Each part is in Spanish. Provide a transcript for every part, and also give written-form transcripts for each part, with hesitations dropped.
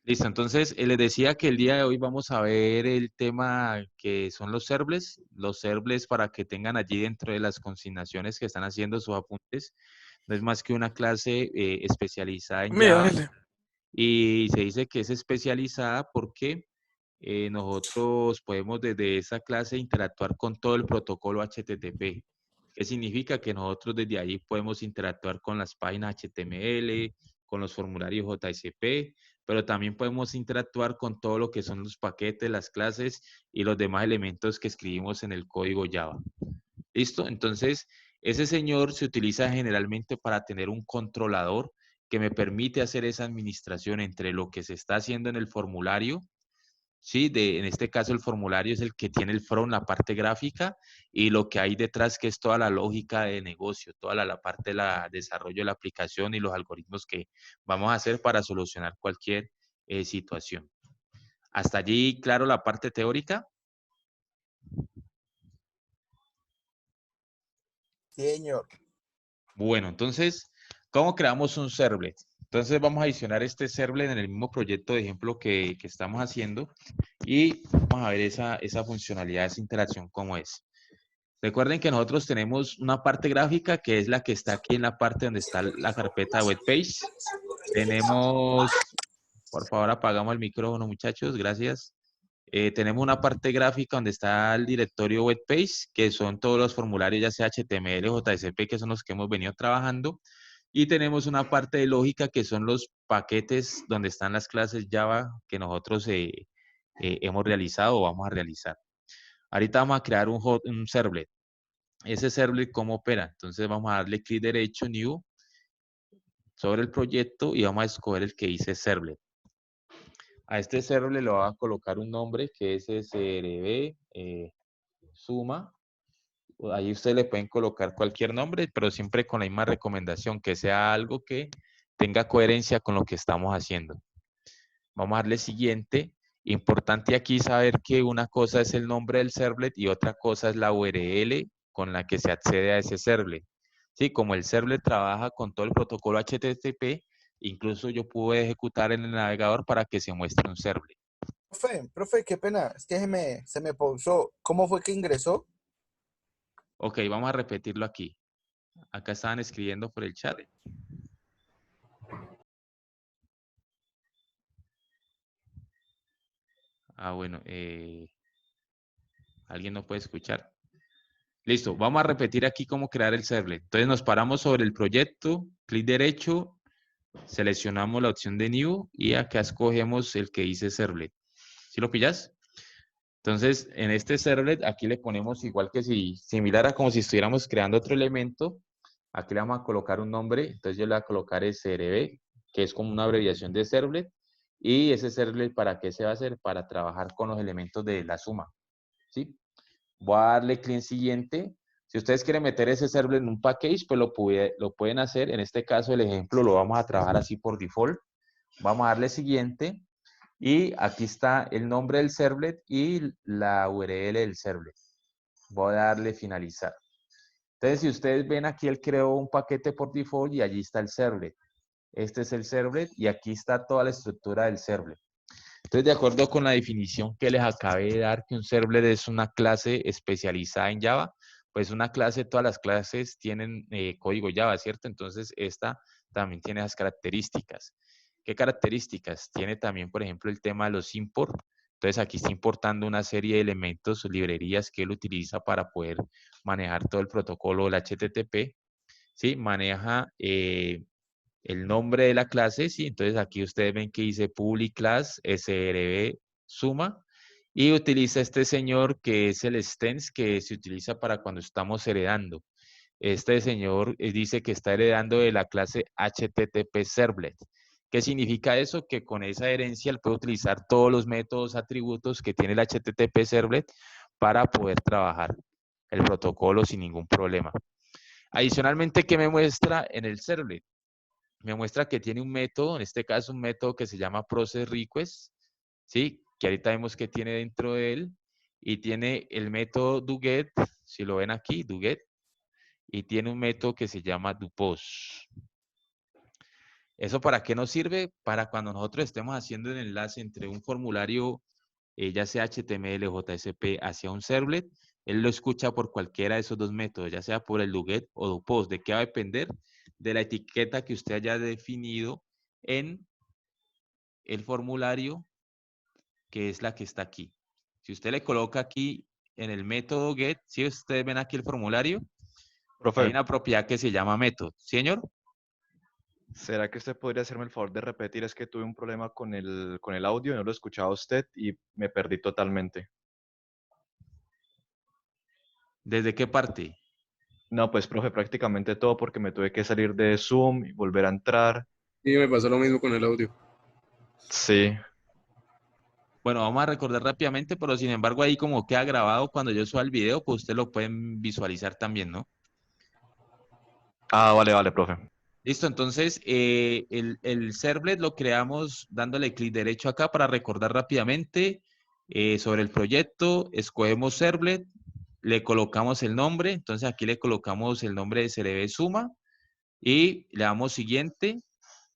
Listo, entonces les decía que el día de hoy vamos a ver el tema que son los servles para que tengan allí dentro de las consignaciones que están haciendo sus apuntes. No es más que una clase especializada en Mira, Java dale. y se dice que es especializada porque nosotros podemos desde esa clase interactuar con todo el protocolo HTTP. ¿Qué significa? Que nosotros desde ahí podemos interactuar con las páginas HTML, con los formularios JSP, pero también podemos interactuar con todo lo que son los paquetes, las clases y los demás elementos que escribimos en el código Java. ¿Listo? Entonces, ese señor se utiliza generalmente para tener un controlador que me permite hacer esa administración entre lo que se está haciendo en el formulario. Sí, en este caso el formulario es el que tiene el front, la parte gráfica, y lo que hay detrás, que es toda la lógica de negocio, toda la parte del desarrollo de la aplicación y los algoritmos que vamos a hacer para solucionar cualquier situación. Hasta allí, claro, la parte teórica. Sí, señor. Bueno, entonces, ¿cómo creamos un servlet? Entonces vamos a adicionar este servlet en el mismo proyecto de ejemplo que estamos haciendo y vamos a ver esa funcionalidad, esa interacción, cómo es. Recuerden que nosotros tenemos una parte gráfica que es la que está aquí en la parte donde está la carpeta web page. Tenemos, por favor, apagamos el micrófono, muchachos, gracias. Tenemos una parte gráfica donde está el directorio web page, que son todos los formularios, ya sea HTML, JSP, que son los que hemos venido trabajando. Y tenemos una parte de lógica, que son los paquetes donde están las clases Java que nosotros hemos realizado o vamos a realizar. Ahorita vamos a crear un servlet. Ese servlet, ¿cómo opera? Entonces vamos a darle clic derecho, New, sobre el proyecto y vamos a escoger el que dice servlet. A este servlet le voy a colocar un nombre que es SRB Suma. Ahí ustedes le pueden colocar cualquier nombre, pero siempre con la misma recomendación, que sea algo que tenga coherencia con lo que estamos haciendo. Vamos a darle siguiente. Importante aquí saber que una cosa es el nombre del servlet y otra cosa es la URL con la que se accede a ese servlet. Sí, como el servlet trabaja con todo el protocolo HTTP, incluso yo pude ejecutar en el navegador para que se muestre un servlet. Profe, qué pena. Es que se me pausó. ¿Cómo fue que ingresó? Ok, vamos a repetirlo aquí. Acá estaban escribiendo por el chat. Ah, bueno, ¿alguien no puede escuchar? Listo, vamos a repetir aquí cómo crear el servlet. Entonces nos paramos sobre el proyecto, clic derecho, seleccionamos la opción de New y acá escogemos el que dice servlet. ¿Sí lo pillas? Entonces, en este servlet, aquí le ponemos igual que si, similar a como si estuviéramos creando otro elemento. Aquí le vamos a colocar un nombre. Entonces yo le voy a colocar SRB, que es como una abreviación de servlet. Y ese servlet, ¿para qué se va a hacer? Para trabajar con los elementos de la suma. ¿Sí? Voy a darle clic en siguiente. Si ustedes quieren meter ese servlet en un package, pues lo pueden hacer. En este caso, el ejemplo lo vamos a trabajar así por default. Vamos a darle siguiente. Y aquí está el nombre del servlet y la URL del servlet. Voy a darle finalizar. Entonces, si ustedes ven aquí, él creó un paquete por default y allí está el servlet. Este es el servlet y aquí está toda la estructura del servlet. Entonces, de acuerdo con la definición que les acabé de dar, que un servlet es una clase especializada en Java, pues una clase, todas las clases tienen código Java, ¿cierto? Entonces, esta también tiene esas características. ¿Qué características? Tiene también, por ejemplo, el tema de los import. Entonces, aquí está importando una serie de elementos o librerías que él utiliza para poder manejar todo el protocolo del HTTP. ¿Sí? Maneja el nombre de la clase, sí, entonces aquí ustedes ven que dice public class srb suma y utiliza este señor que es el stance que se utiliza para cuando estamos heredando. Este señor dice que está heredando de la clase HTTP servlet. ¿Qué significa eso? Que con esa herencia él puede utilizar todos los métodos, atributos que tiene el HTTP servlet para poder trabajar el protocolo sin ningún problema. Adicionalmente, ¿qué me muestra en el servlet? Me muestra que tiene un método, en este caso un método que se llama process request, ¿sí? Que ahorita vemos que tiene dentro de él, y tiene el método doGet, si lo ven aquí, doGet, y tiene un método que se llama doPost. ¿Eso para qué nos sirve? Para cuando nosotros estemos haciendo el enlace entre un formulario, ya sea HTML o JSP, hacia un servlet, él lo escucha por cualquiera de esos dos métodos, ya sea por el doGet o doPost. ¿De qué va a depender? De la etiqueta que usted haya definido en el formulario, que es la que está aquí. Si usted le coloca aquí en el método get, si ustedes ven aquí el formulario, hay Profe, una propiedad que se llama método. ¿Sí, señor? ¿será que usted podría hacerme el favor de repetir? Es que tuve un problema con el audio, no lo escuchaba a usted y me perdí totalmente. ¿Desde qué parte? No, pues, profe, prácticamente todo porque me tuve que salir de Zoom y volver a entrar. Sí, me pasó lo mismo con el audio. Sí. Bueno, vamos a recordar rápidamente, pero sin embargo ahí como queda grabado cuando yo suba el video, pues ustedes lo pueden visualizar también, ¿no? Ah, vale, vale, profe. Listo, entonces el servlet lo creamos dándole clic derecho acá para recordar rápidamente sobre el proyecto. Escogemos servlet, le colocamos el nombre, entonces aquí le colocamos el nombre de CRB Suma y le damos siguiente.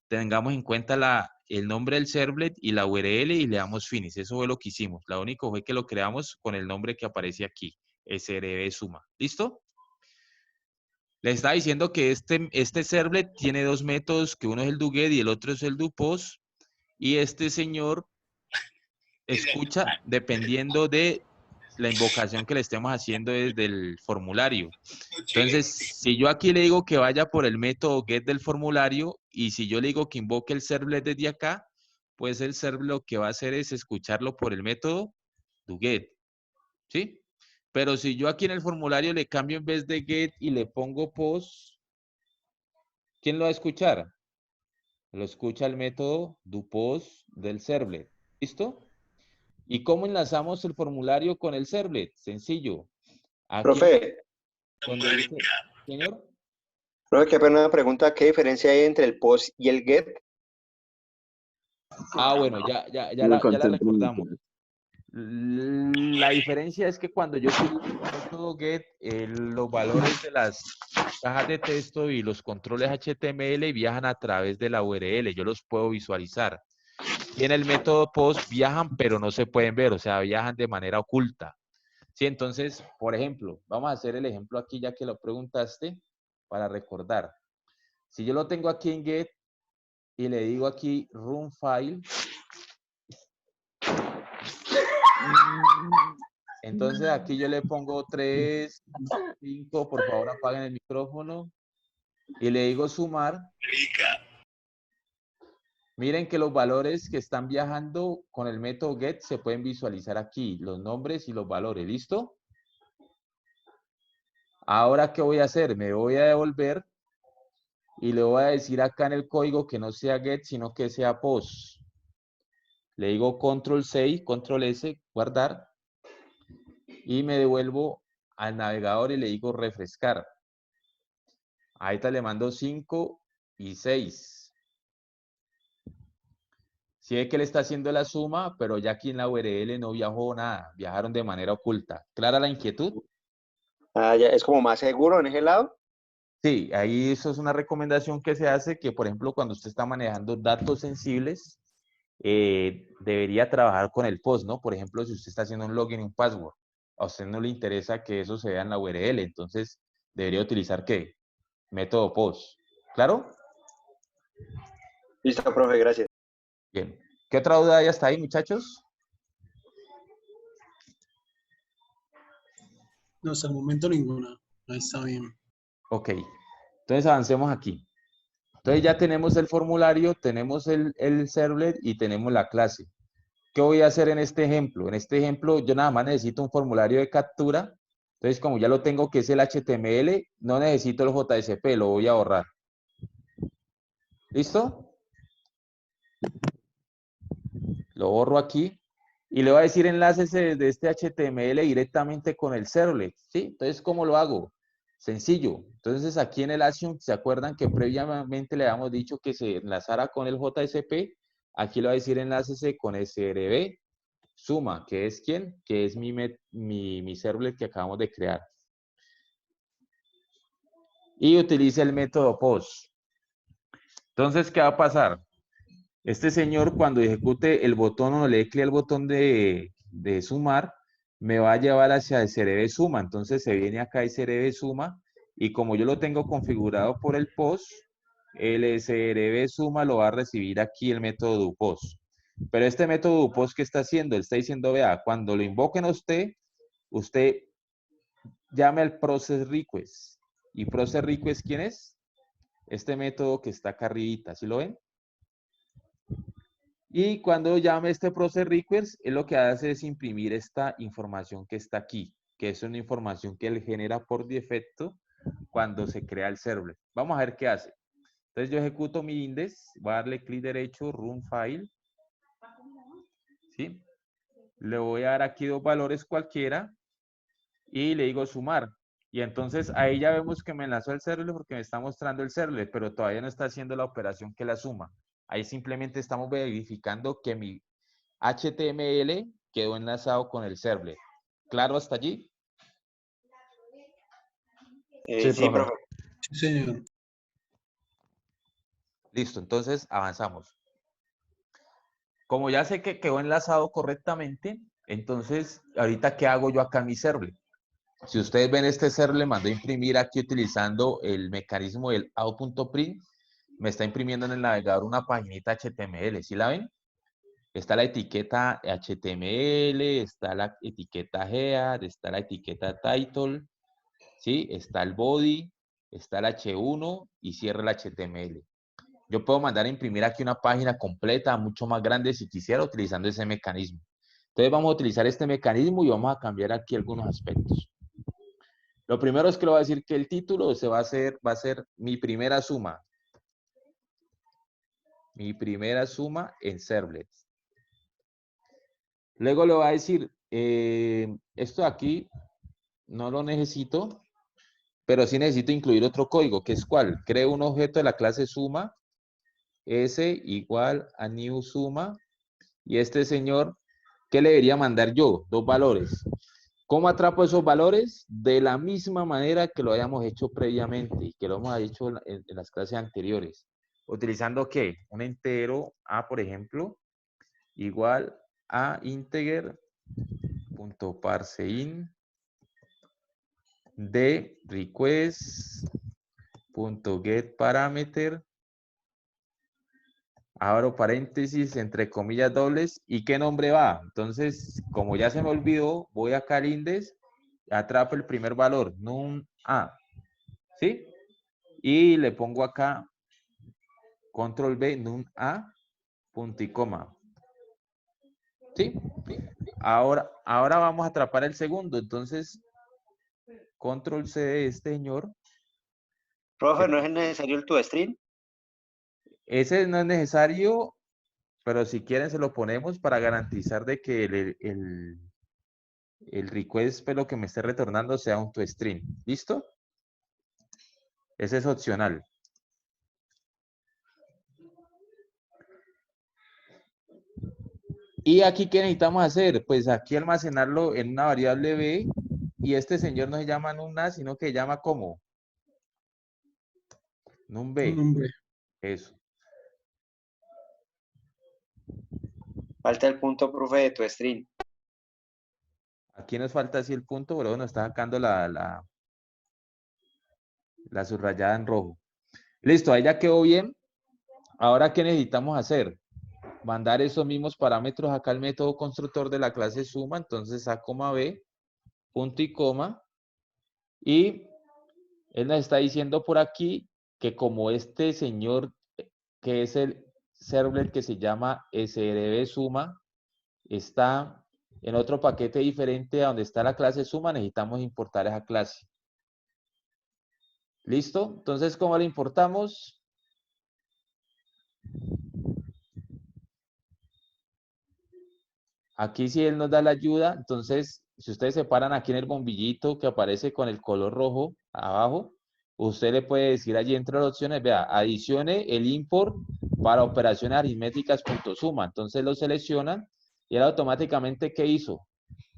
Tengamos en cuenta el nombre del servlet y la URL y le damos finish. Eso fue lo que hicimos. Lo único fue que lo creamos con el nombre que aparece aquí, SRB Suma. ¿Listo? Les estaba diciendo que este servlet tiene dos métodos, que uno es el doGet y el otro es el doPost. Y este señor escucha dependiendo de la invocación que le estemos haciendo desde el formulario. Entonces, si yo aquí le digo que vaya por el método get del formulario y si yo le digo que invoque el servlet desde acá, pues el servlet lo que va a hacer es escucharlo por el método doGet, ¿sí? Pero si yo aquí en el formulario le cambio en vez de get y le pongo post, ¿quién lo va a escuchar? Lo escucha el método doPost del servlet. ¿Listo? ¿Y cómo enlazamos el formulario con el servlet? Sencillo. Aquí, Profe, donde dice, señor. profe, qué pena una pregunta, ¿qué diferencia hay entre el post y el get? Ah, bueno, ya la recordamos. La diferencia es que cuando yo utilizo el método get, los valores de las cajas de texto y los controles HTML viajan a través de la URL. Yo los puedo visualizar. Y en el método post viajan, pero no se pueden ver, o sea, viajan de manera oculta. Sí, entonces, por ejemplo, vamos a hacer el ejemplo aquí ya que lo preguntaste para recordar. Si yo lo tengo aquí en get y le digo aquí run file, entonces aquí yo le pongo 3, 5, por favor apaguen el micrófono y le digo sumar. Miren que los valores que están viajando con el método get se pueden visualizar aquí, los nombres y los valores, ¿listo? Ahora, ¿qué voy a hacer? Me voy a devolver y le voy a decir acá en el código que no sea get, sino que sea post. Le digo control 6, control S, guardar, y me devuelvo al navegador y le digo refrescar. Ahí está, le mando 5 y 6. Si ve que le está haciendo la suma, pero ya aquí en la URL no viajó nada, viajaron de manera oculta. ¿Clara la inquietud? Ah, ya, es como más seguro en ese lado. Sí, ahí eso es una recomendación que se hace, que por ejemplo cuando usted está manejando datos sensibles, debería trabajar con el post, ¿no? Por ejemplo, si usted está haciendo un login y un password, a usted no le interesa que eso se vea en la URL, entonces debería utilizar ¿qué? Método post. ¿Claro? Listo, profe, gracias. Bien. ¿Qué otra duda hay hasta ahí, muchachos? No, hasta el momento ninguna. Ahí está bien. Ok. Entonces avancemos aquí. Entonces ya tenemos el formulario, tenemos el servlet y tenemos la clase. ¿Qué voy a hacer en este ejemplo? En este ejemplo yo nada más necesito un formulario de captura. Entonces como ya lo tengo que es el HTML, no necesito el JSP, lo voy a borrar. ¿Listo? Lo borro aquí y le voy a decir enlaces de este HTML directamente con el servlet. ¿Sí? Entonces, ¿cómo lo hago? Sencillo. Entonces aquí en el action, ¿se acuerdan que previamente le habíamos dicho que se enlazara con el JSP? Aquí le voy a decir enlaces con SRB Suma, que es ¿quién? Que es mi servlet que acabamos de crear. Y utilice el método post. Entonces, ¿qué va a pasar? Este señor, cuando ejecute el botón o le dé clic al botón de sumar, me va a llevar hacia el CRB suma. Entonces se viene acá el CRB suma y como yo lo tengo configurado por el POS, el CRB suma lo va a recibir aquí el método DoPost. Pero este método DoPost, ¿qué está haciendo? Él está diciendo, vea, cuando lo invoquen a usted, usted llame al process request. ¿Y process request quién es? Este método que está acá arribita, ¿sí lo ven? Y cuando llame este process request, él lo que hace es imprimir esta información que está aquí, que es una información que él genera por defecto cuando se crea el servlet. Vamos a ver qué hace. Entonces yo ejecuto mi index, voy a darle clic derecho, run file, ¿sí? Le voy a dar aquí dos valores cualquiera y le digo sumar. Y entonces ahí ya vemos que me enlazó el servlet porque me está mostrando el servlet, pero todavía no está haciendo la operación que la suma. Ahí simplemente estamos verificando que mi HTML quedó enlazado con el servlet. ¿Claro hasta allí? Sí, profe. Sí, señor. Listo, entonces avanzamos. Como ya sé que quedó enlazado correctamente, entonces ahorita ¿qué hago yo acá en mi servlet? Si ustedes ven este servlet, mandó a imprimir aquí utilizando el mecanismo del out.print, me está imprimiendo en el navegador una paginita HTML, ¿sí la ven? Está la etiqueta HTML, está la etiqueta header, está la etiqueta title, ¿sí? Está el body, está el H1 y cierra el HTML. Yo puedo mandar a imprimir aquí una página completa, mucho más grande si quisiera, utilizando ese mecanismo. Entonces vamos a utilizar este mecanismo y vamos a cambiar aquí algunos aspectos. Lo primero es que le voy a decir que el título va a ser mi primera suma. Mi primera suma en servlets. Luego le voy a decir, esto de aquí no lo necesito, pero sí necesito incluir otro código, que es ¿cuál? Creo un objeto de la clase suma, s igual a new suma, y este señor, ¿qué le debería mandar yo? Dos valores. ¿Cómo atrapo esos valores? De la misma manera que lo hayamos hecho previamente y que lo hemos hecho en las clases anteriores. ¿Utilizando qué? Un entero a, por ejemplo, igual a integer.parseInt de request.getParameter, abro paréntesis, entre comillas dobles, ¿y qué nombre va? Entonces, como ya se me olvidó, voy acá al index, atrapo el primer valor, num a, ¿sí? Y le pongo acá, control B, num a, punto y coma. ¿Sí? Ahora vamos a atrapar el segundo, entonces, control C de este señor. Profe, ¿no es necesario el toString? Ese no es necesario, pero si quieren se lo ponemos para garantizar de que el request, pues, lo que me esté retornando sea un toString. ¿Listo? Ese es opcional. ¿Y aquí qué necesitamos hacer? Pues aquí almacenarlo en una variable b y este señor no se llama num.a, sino que se llama ¿cómo? Num.b. Hombre. Eso. Falta el punto, profe, de toString. Aquí nos falta así el punto, pero nos está sacando la subrayada en rojo. Listo, ahí ya quedó bien. Ahora, ¿qué necesitamos hacer? Mandar esos mismos parámetros acá al método constructor de la clase suma, entonces a, b, punto y coma, y él nos está diciendo por aquí que como este señor, que es el servlet que se llama srb suma, está en otro paquete diferente a donde está la clase suma, necesitamos importar esa clase. ¿Listo? Entonces, ¿cómo la importamos? Aquí si él nos da la ayuda, entonces, si ustedes se paran aquí en el bombillito que aparece con el color rojo abajo, usted le puede decir allí entre las opciones, vea, adicione el import para operaciones aritméticas .suma. Entonces lo seleccionan y él automáticamente, ¿qué hizo?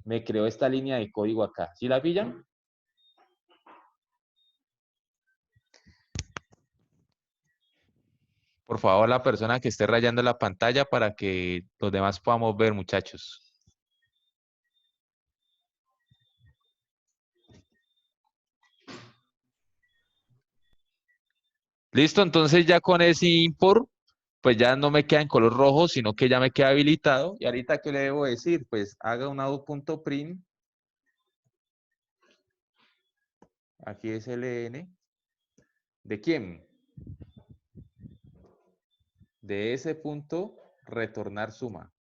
Me creó esta línea de código acá. ¿Sí la pillan? Por favor, la persona que esté rayando la pantalla para que los demás podamos ver, muchachos. Listo, entonces ya con ese import, pues ya no me queda en color rojo, sino que ya me queda habilitado. Y ahorita, ¿qué le debo decir? Pues haga un out.print. Aquí es ln. ¿De quién? De ese punto, retornar suma.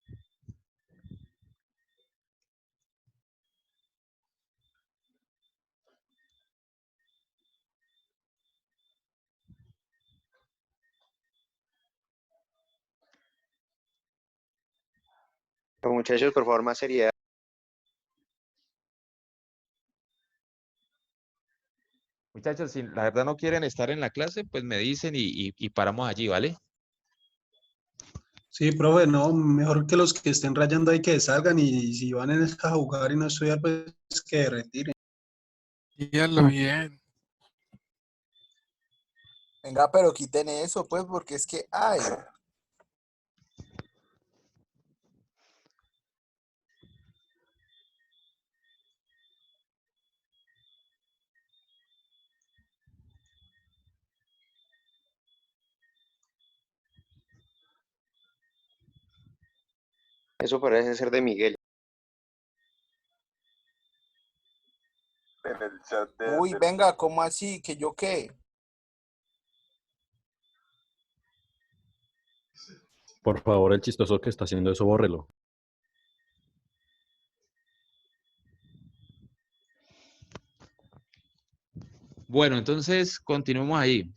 Pero, muchachos, por favor, más seriedad. Muchachos, si la verdad no quieren estar en la clase, pues me dicen y paramos allí, ¿vale? Sí, profe, no, mejor que los que estén rayando ahí que salgan y si van a jugar y no estudiar, pues que retiren. Dígalo bien. Venga, pero quiten eso, pues, porque es que, ay, Eso parece ser de Miguel. uy, venga, ¿cómo así? ¿Que yo qué? Por favor, el chistoso que está haciendo eso, bórrelo. Bueno, entonces continuemos ahí.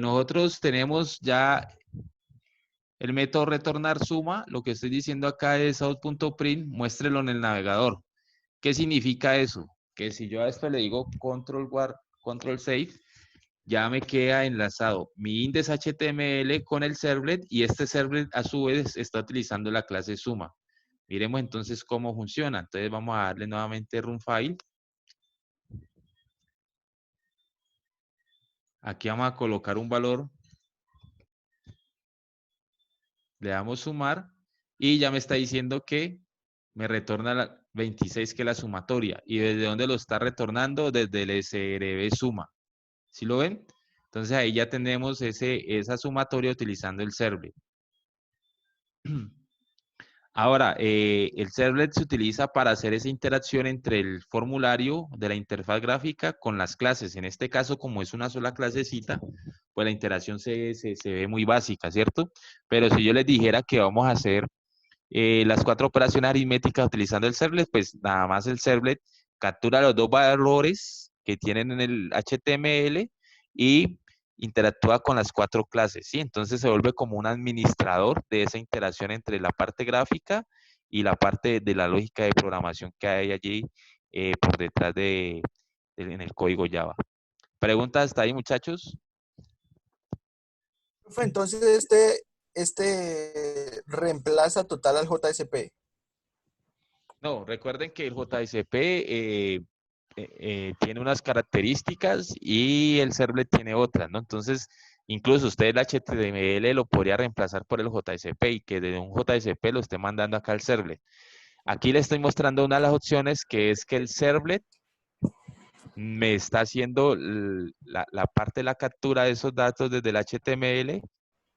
Nosotros tenemos ya el método retornar suma. Lo que estoy diciendo acá es out.print, muéstrelo en el navegador. ¿Qué significa eso? Que si yo a esto le digo control guard, control save, ya me queda enlazado mi index HTML con el servlet y este servlet a su vez está utilizando la clase suma. Miremos entonces cómo funciona. Entonces vamos a darle nuevamente run file. Aquí vamos a colocar un valor. Le damos sumar y ya me está diciendo que me retorna la 26, que es la sumatoria. ¿Y desde dónde lo está retornando? Desde el SRB suma. ¿Sí lo ven? Entonces ahí ya tenemos esa sumatoria utilizando el servlet. Ahora, el servlet se utiliza para hacer esa interacción entre el formulario de la interfaz gráfica con las clases. En este caso, como es una sola clasecita, pues la interacción se ve muy básica, ¿cierto? Pero si yo les dijera que vamos a hacer las 4 operaciones aritméticas utilizando el servlet, pues nada más el servlet captura los 2 valores que tienen en el HTML y interactúa con las 4 clases, ¿sí? Entonces se vuelve como un administrador de esa interacción entre la parte gráfica y la parte de la lógica de programación que hay allí por detrás en el código Java. ¿Preguntas hasta ahí, muchachos? Profe, entonces este reemplaza total al JSP. No, recuerden que el JSP tiene unas características y el servlet tiene otras, ¿no? Entonces, incluso usted el HTML lo podría reemplazar por el JSP y que de un JSP lo esté mandando acá al servlet. Aquí le estoy mostrando una de las opciones, que es que el servlet me está haciendo la parte de la captura de esos datos desde el HTML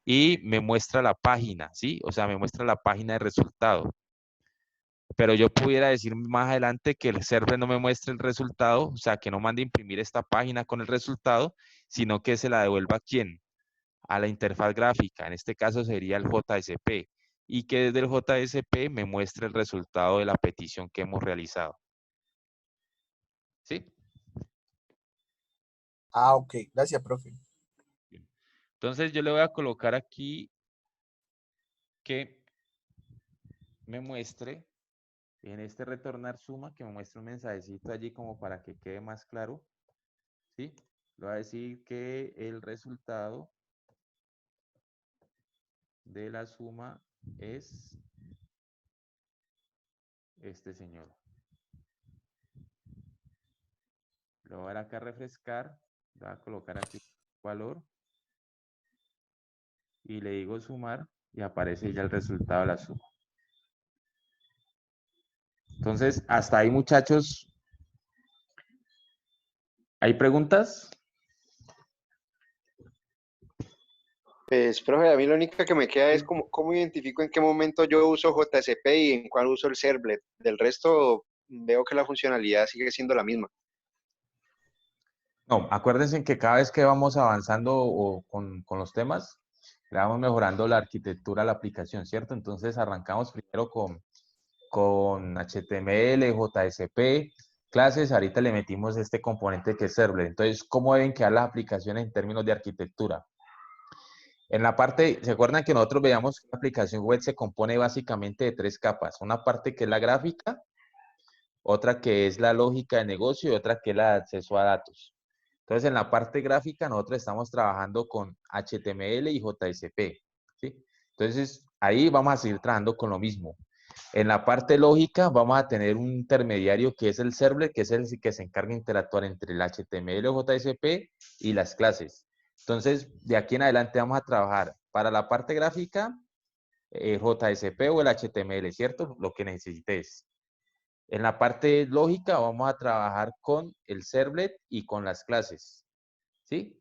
y me muestra la página, ¿sí? O sea, me muestra la página de resultado. Pero yo pudiera decir más adelante que el server no me muestre el resultado, o sea, que no mande imprimir esta página con el resultado, sino que se la devuelva a quién, a la interfaz gráfica. En este caso sería el JSP. Y que desde el JSP me muestre el resultado de la petición que hemos realizado. ¿Sí? Ah, ok, gracias, profe. Bien. Entonces yo le voy a colocar aquí que me muestre en este retornar suma, que me muestre un mensajecito allí como para que quede más claro. ¿Sí? Le voy a decir que el resultado de la suma es este señor. Le voy a dar acá a refrescar, le voy a colocar aquí valor y le digo sumar y aparece ya el resultado de la suma. Entonces, hasta ahí, muchachos. ¿Hay preguntas? Pues, profe, a mí lo único que me queda es cómo identifico en qué momento yo uso JSP y en cuál uso el Servlet. Del resto, veo que la funcionalidad sigue siendo la misma. No, acuérdense que cada vez que vamos avanzando con los temas, le vamos mejorando la arquitectura a la aplicación, ¿cierto? Entonces arrancamos primero con HTML, JSP, clases, ahorita le metimos este componente que es Servlet. Entonces, ¿cómo deben quedar las aplicaciones en términos de arquitectura? En la parte, ¿se acuerdan que nosotros veíamos que la aplicación web se compone básicamente de 3 capas? Una parte que es la gráfica, otra que es la lógica de negocio y otra que es la de acceso a datos. Entonces, en la parte gráfica, nosotros estamos trabajando con HTML y JSP, ¿sí? Entonces, ahí vamos a seguir trabajando con lo mismo. En la parte lógica, vamos a tener un intermediario que es el servlet, que es el que se encarga de interactuar entre el HTML o JSP y las clases. Entonces, de aquí en adelante vamos a trabajar para la parte gráfica, JSP o el HTML, ¿cierto? Lo que necesites. En la parte lógica vamos a trabajar con el servlet y con las clases, ¿sí?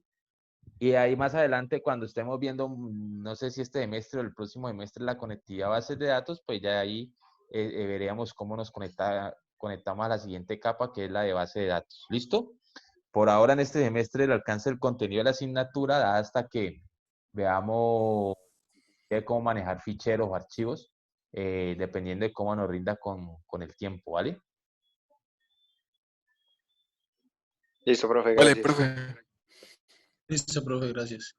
Y ahí más adelante, cuando estemos viendo, no sé si este semestre o el próximo semestre, la conectividad a bases de datos, pues ya ahí veríamos cómo nos conectamos a la siguiente capa, que es la de base de datos. ¿Listo? Por ahora en este semestre el alcance del contenido de la asignatura da hasta que veamos cómo manejar ficheros o archivos, dependiendo de cómo nos rinda con el tiempo, ¿vale? Listo, profe, Vale, gracias. profe. Listo, profe, gracias.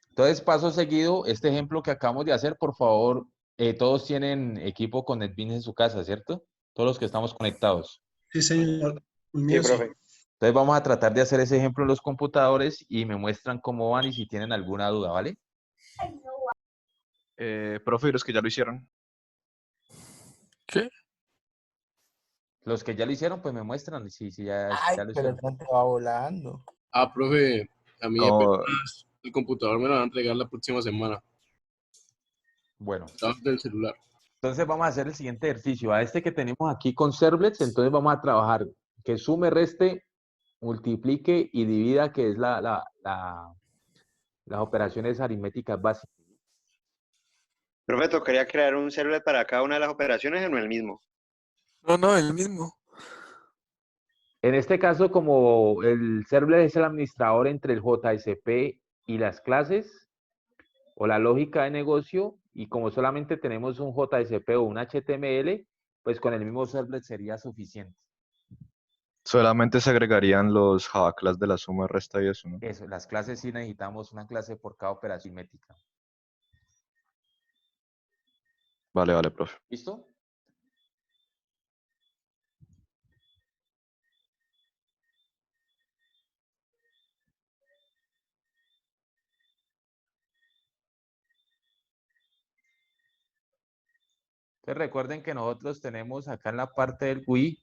Entonces, paso seguido, este ejemplo que acabamos de hacer, por favor, todos tienen equipo con NetBeans en su casa, ¿cierto? Todos los que estamos conectados. Sí, señor. El Sí, mío sí. profe. Entonces, vamos a tratar de hacer ese ejemplo en los computadores y me muestran cómo van y si tienen alguna duda, ¿vale? Profe, ¿y los que ya lo hicieron? ¿Qué? Los que ya lo hicieron, pues me muestran si ya, Ay, ya lo pero hicieron. el tren te va volando. Ah, profe, a mí Como, apenas el computador me lo van a entregar la próxima semana. Bueno, Estaba del celular. entonces vamos a hacer el siguiente ejercicio. A este que tenemos aquí con servlets, entonces vamos a trabajar que sume, reste, multiplique y divida, que es las operaciones aritméticas básicas. Profe, ¿tocaría crear un servlet para cada una de las operaciones o no el mismo? No, el mismo. En este caso, como el servlet es el administrador entre el JSP y las clases o la lógica de negocio, y como solamente tenemos un JSP o un HTML, pues con el mismo servlet sería suficiente. solamente se agregarían los Java class de la suma, resta y eso, ¿no? Eso, las clases sí necesitamos una clase por cada operación métrica. Vale, vale, profe. ¿Listo? Entonces recuerden que nosotros tenemos acá en la parte del GUI,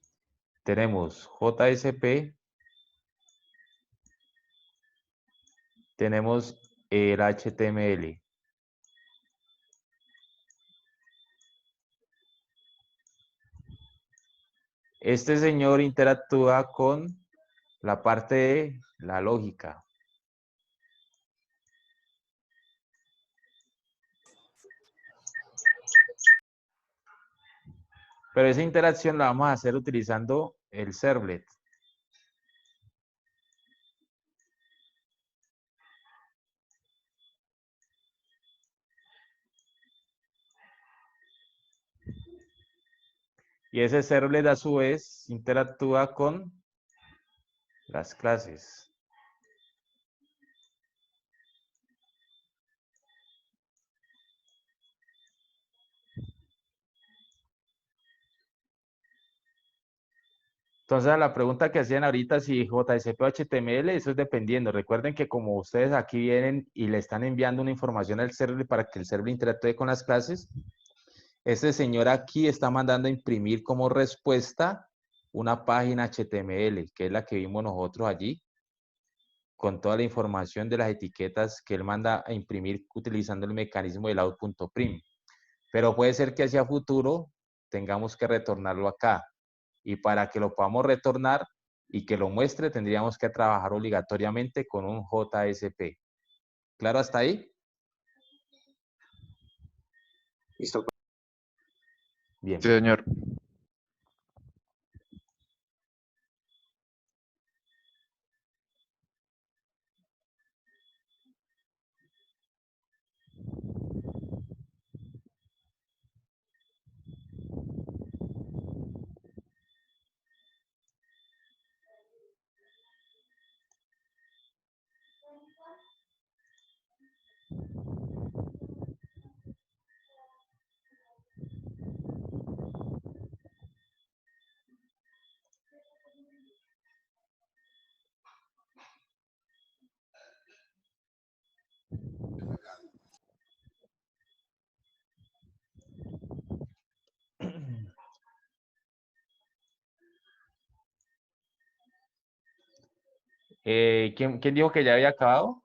tenemos JSP, tenemos el HTML. Este señor interactúa con la parte de la lógica. Pero esa interacción la vamos a hacer utilizando el servlet. Y ese servlet a su vez interactúa con las clases. Entonces, a la pregunta que hacían ahorita, si JSP o HTML, eso es dependiendo. Recuerden que como ustedes aquí vienen y le están enviando una información al server para que el server interactúe con las clases, este señor aquí está mandando a imprimir como respuesta una página HTML, que es la que vimos nosotros allí. con toda la información de las etiquetas que él manda a imprimir utilizando el mecanismo del out.prim. Pero puede ser que hacia futuro tengamos que retornarlo acá. Y para que lo podamos retornar y que lo muestre, tendríamos que trabajar obligatoriamente con un JSP. ¿Claro hasta ahí? Listo. Bien. Sí, señor. ¿Quién dijo que ya había acabado?